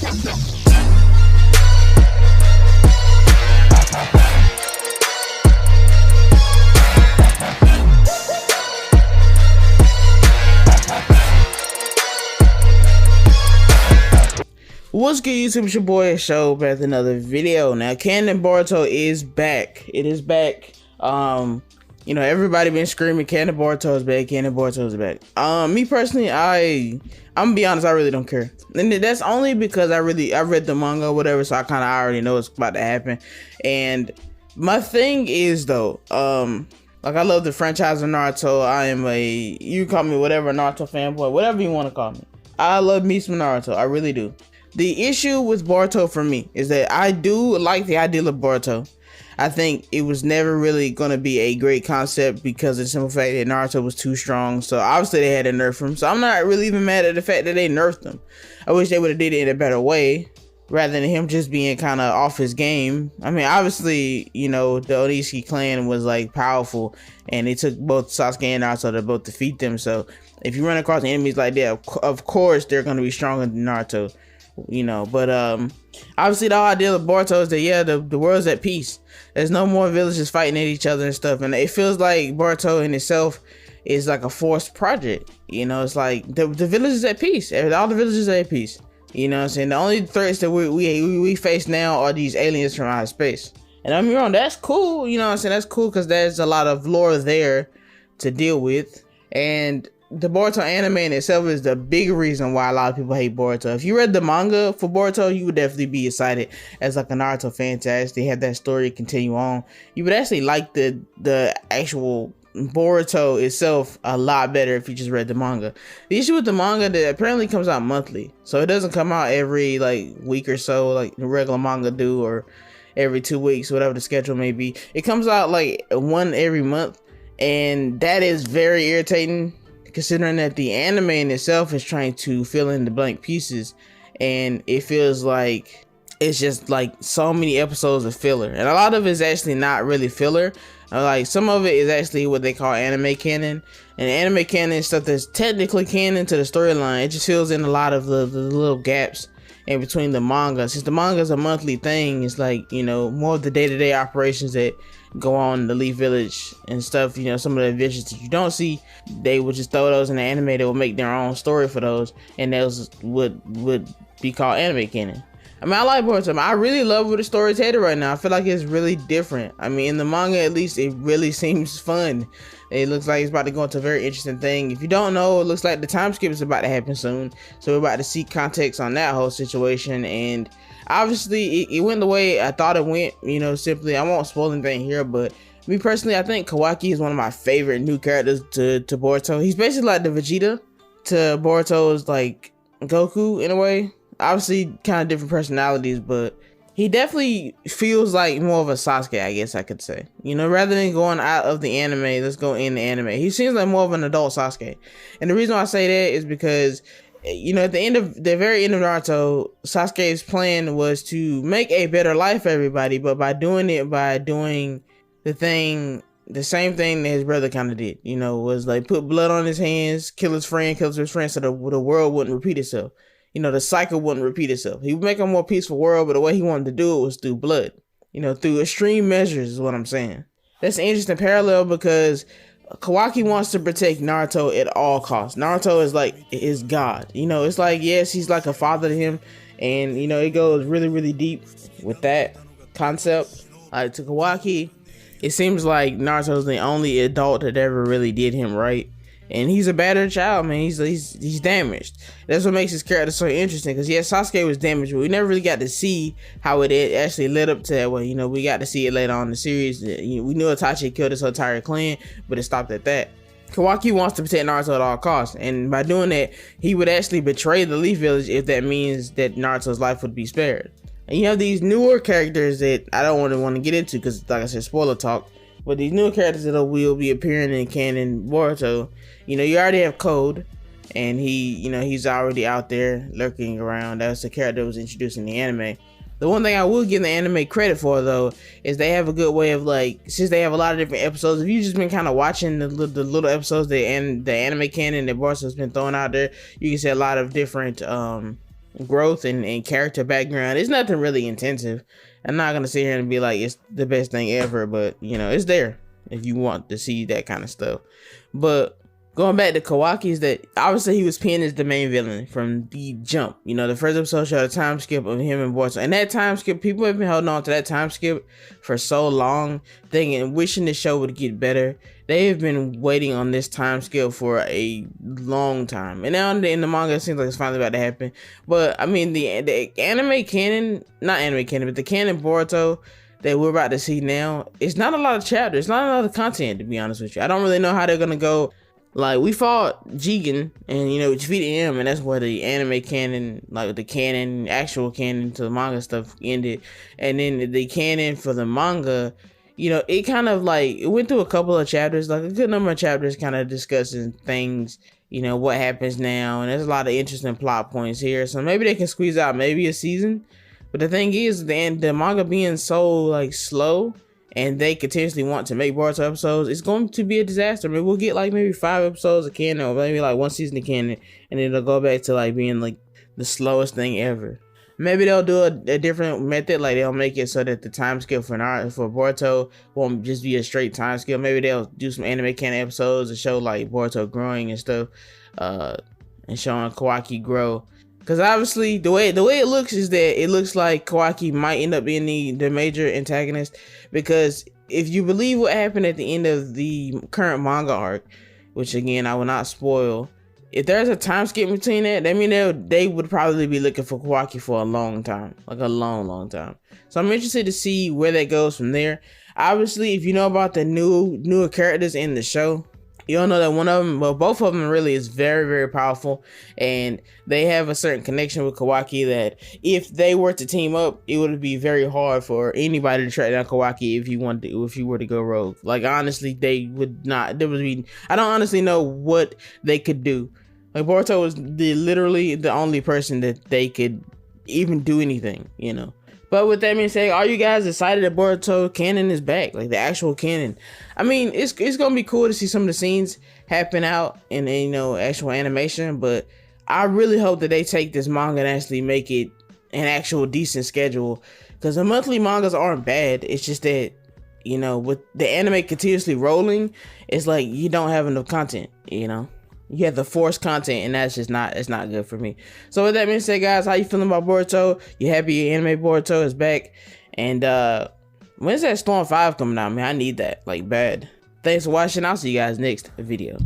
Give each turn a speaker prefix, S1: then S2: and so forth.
S1: What's good, YouTube? It's your boy Show back with another video. Now, Canon Boruto is back. It is back. You know, everybody been screaming Canon Boruto is back. Canon Boruto is back. Me personally, I'm gonna be honest, I really don't care, and that's only because I read the manga or whatever, so I kind of already know what's about to happen. And my thing is though, like, I love the franchise of Naruto. You call me whatever, Naruto fanboy, whatever you want to call me. I love me some Naruto. I really do. The issue with Boruto for me is that I do like the idea of Boruto. I think it was never really going to be a great concept because of the simple fact that Naruto was too strong. So obviously they had to nerf him. So I'm not really even mad at the fact that they nerfed him. I wish they would have did it in a better way rather than him just being kind of off his game. I mean, obviously, you know, the Onisaki clan was like powerful and it took both Sasuke and Naruto to both defeat them. So if you run across enemies like that, of course they're going to be stronger than Naruto. You know, but obviously the whole idea of Boruto is that, yeah, the world's at peace. There's no more villages fighting at each other and stuff, and it feels like Boruto in itself is like a forced project. You know, it's like the village is at peace. All the villages are at peace. You know what I'm saying? The only threats that we face now are these aliens from outer space. And I'm wrong, that's cool. You know what I'm saying? That's cool because there's a lot of lore there to deal with. And the Boruto anime in itself is the big reason why a lot of people hate Boruto. If you read the manga for Boruto, you would definitely be excited as like a Naruto fan to actually have that story continue on. You would actually like the actual Boruto itself a lot better if you just read the manga. The issue with the manga that apparently comes out monthly, so it doesn't come out every like week or so like the regular manga do, or every 2 weeks, whatever the schedule may be. It comes out like one every month, and that is very irritating, considering that the anime in itself is trying to fill in the blank pieces, and it feels like it's just like so many episodes of filler, and a lot of it is actually not really filler. Like, some of it is actually what they call anime canon, and anime canon is stuff that's technically canon to the storyline. It just fills in a lot of the little gaps in between the manga. Since the manga is a monthly thing, it's like, you know, more of the day-to-day operations that go on in the Leaf Village and stuff. You know, some of the adventures that you don't see, they would just throw those in the anime. They would make their own story for those, and those would be called anime canon. I mean, I like Boruto. I really love where the story's headed right now. I feel like it's really different. I mean, in the manga, at least, it really seems fun. It looks like it's about to go into a very interesting thing. If you don't know, it looks like the time skip is about to happen soon. So we're about to see context on that whole situation. And obviously, it went the way I thought it went. You know, simply, I won't spoil anything here, but me personally, I think Kawaki is one of my favorite new characters to Boruto. He's basically like the Vegeta to Boruto's like Goku in a way. Obviously, kind of different personalities, but he definitely feels like more of a Sasuke, I guess I could say. You know, rather than going out of the anime, let's go in the anime. He seems like more of an adult Sasuke. And the reason why I say that is because, you know, at the very end of Naruto, Sasuke's plan was to make a better life for everybody, but by doing the same thing that his brother kind of did, you know, was like put blood on his hands, kill his friend so the world wouldn't repeat itself. You know, the cycle wouldn't repeat itself. He would make a more peaceful world, but the way he wanted to do it was through blood. You know, through extreme measures is what I'm saying. That's an interesting parallel because Kawaki wants to protect Naruto at all costs. Naruto is like his god. You know, it's like, yes, he's like a father to him. And, you know, it goes really, really deep with that concept. Like, to Kawaki, it seems like Naruto's the only adult that ever really did him right. And he's a battered child, man. He's damaged. That's what makes his character so interesting. Because, yeah, Sasuke was damaged, but we never really got to see how it actually led up to that way. You know, we got to see it later on in the series. We knew Itachi killed his entire clan, but it stopped at that. Kawaki wants to protect Naruto at all costs. And by doing that, he would actually betray the Leaf Village if that means that Naruto's life would be spared. And you have these newer characters that I don't want to get into because, like I said, spoiler talk. But these new characters that will be appearing in canon Boruto, you know, you already have Code, and he's already out there lurking around. That's the character that was introduced in the anime. The one thing I will give the anime credit for, though, is they have a good way of, like, since they have a lot of different episodes, if you've just been kind of watching the little episodes the anime canon that Boruto's been throwing out there, you can see a lot of different growth and character background. It's nothing really intensive. I'm not gonna sit here and be like it's the best thing ever, but you know, it's there if you want to see that kind of stuff. But going back to Kawaki, is that obviously he was pinned as the main villain from the jump. You know, the first episode showed a time skip of him and Boruto. And that time skip, people have been holding on to that time skip for so long, thinking, wishing the show would get better. They have been waiting on this time skip for a long time. And now in the manga, it seems like it's finally about to happen. But, I mean, the anime canon, not anime canon, but the canon Boruto that we're about to see now, it's not a lot of chapters. It's not a lot of content, to be honest with you. I don't really know how they're going to go. Like, we fought Jigen, and, you know, defeated him, and that's where the anime canon, like, the canon, actual canon to the manga stuff ended. And then the canon for the manga, you know, it kind of, like, it went through a couple of chapters, like, a good number of chapters kind of discussing things, you know, what happens now, and there's a lot of interesting plot points here. So maybe they can squeeze out maybe a season. But the thing is, the manga being so, like, slow, and they continuously want to make Boruto episodes, it's going to be a disaster. I mean, we'll get like maybe 5 episodes of canon, or maybe like 1 season of canon, and it'll go back to like being like the slowest thing ever. Maybe they'll do a different method, like they'll make it so that the time skip for Boruto won't just be a straight time skip. Maybe they'll do some anime canon episodes to show like Boruto growing and stuff, and showing Kawaki grow. Because obviously, the way it looks is that it looks like Kawaki might end up being the major antagonist. Because if you believe what happened at the end of the current manga arc, which again, I will not spoil, if there's a time skip between that means they would probably be looking for Kawaki for a long time. Like a long time. So I'm interested to see where that goes from there. Obviously, if you know about the newer characters in the show, you'll know that one of them, well, both of them really is very, very powerful, and they have a certain connection with Kawaki that if they were to team up, it would be very hard for anybody to track down Kawaki if you were to go rogue. Like, honestly, they would not. I don't honestly know what they could do. Like, Boruto was literally the only person that they could even do anything, you know. But with that being said, are you guys excited that Boruto canon is back? Like the actual canon. I mean, it's gonna be cool to see some of the scenes happen out in, you know, actual animation. But I really hope that they take this manga and actually make it an actual decent schedule. Because the monthly mangas aren't bad. It's just that, you know, with the anime continuously rolling, it's like you don't have enough content, you know. You have the forced content, and that's just it's not good for me. So with that being said, guys, how you feeling about Boruto? You happy anime Boruto is back? And when's that Storm 5 coming out, man? I need that, like, bad. Thanks for watching. I'll see you guys next video.